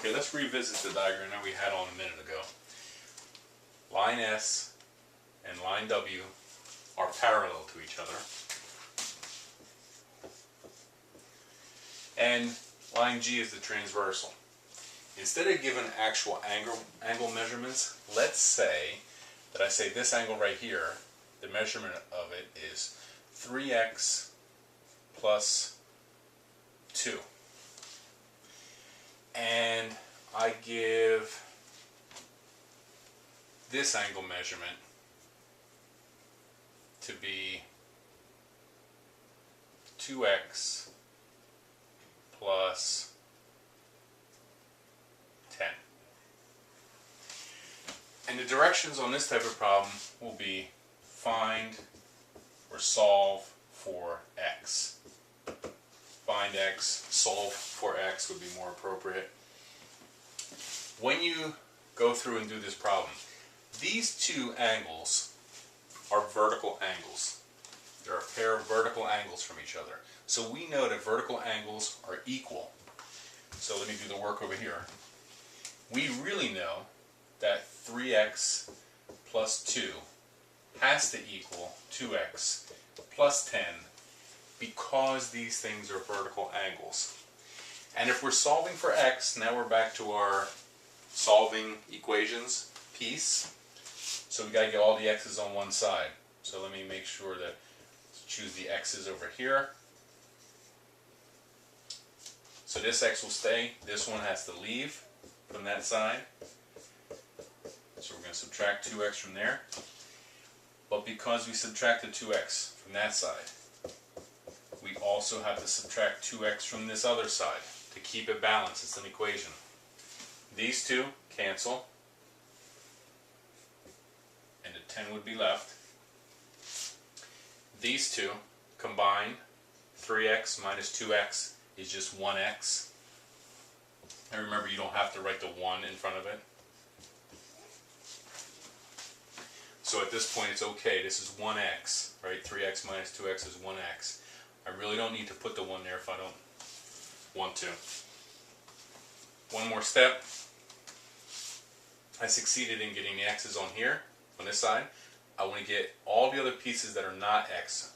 Okay, let's revisit the diagram that we had on a minute ago. Line S and line W are parallel to each other. And line G is the transversal. Instead of giving actual angle measurements, let's say that I say this angle right here, the measurement of it is 3x plus 2. And I give this angle measurement to be 2x plus 10. And the directions on this type of problem will be find or solve for x. Find x, solve for x would be more appropriate. When you go through and do this problem, these two angles are vertical angles. They're a pair of vertical angles from each other. So we know that vertical angles are equal. So let me do the work over here. We really know that 3x plus 2 has to equal 2x plus 10 because these things are vertical angles. And if we're solving for x, now we're back to our solving equations piece. So we got to get all the x's on one side. So let me make sure that choose the x's over here. So this x will stay. This one has to leave from that side. So we're going to subtract 2x from there. But because we subtracted 2x from that side, we also have to subtract 2x from this other side to keep it balanced. It's an equation. These two cancel, and the 10 would be left. These two combine. 3x minus 2x is just 1x. And remember, you don't have to write the 1 in front of it. So at this point it's okay. This is 1x, right? 3x minus 2x is 1x. I really don't need to put the 1 there if I don't want to. One more step. I succeeded in getting the x's on here, on this side. I want to get all the other pieces that are not x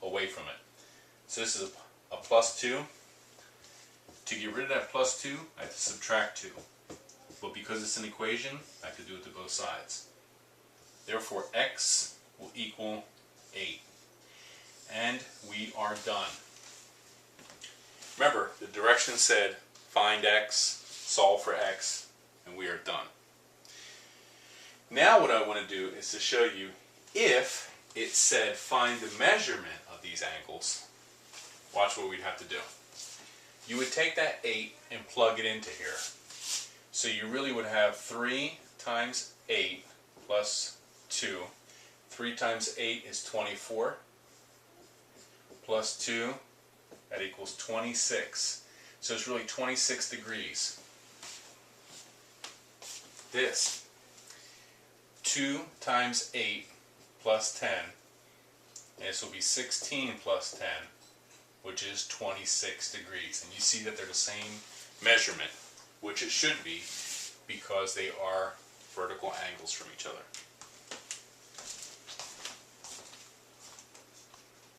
away from it. So this is a plus 2. To get rid of that plus 2, I have to subtract 2. But because it's an equation, I have to do it to both sides. Therefore, x will equal 8. And we are done. Remember, the direction said find x, solve for x, and we are done. Now what I want to do is to show you if it said find the measurement of these angles, watch what we'd have to do. You would take that 8 and plug it into here. So you really would have 3 times 8 plus 2. 3 times 8 is 24. Plus 2, that equals 26. So it's really 26 degrees. This, 2 times 8 plus 10, and this will be 16 plus 10, which is 26 degrees. And you see that they're the same measurement, which it should be because they are vertical angles from each other.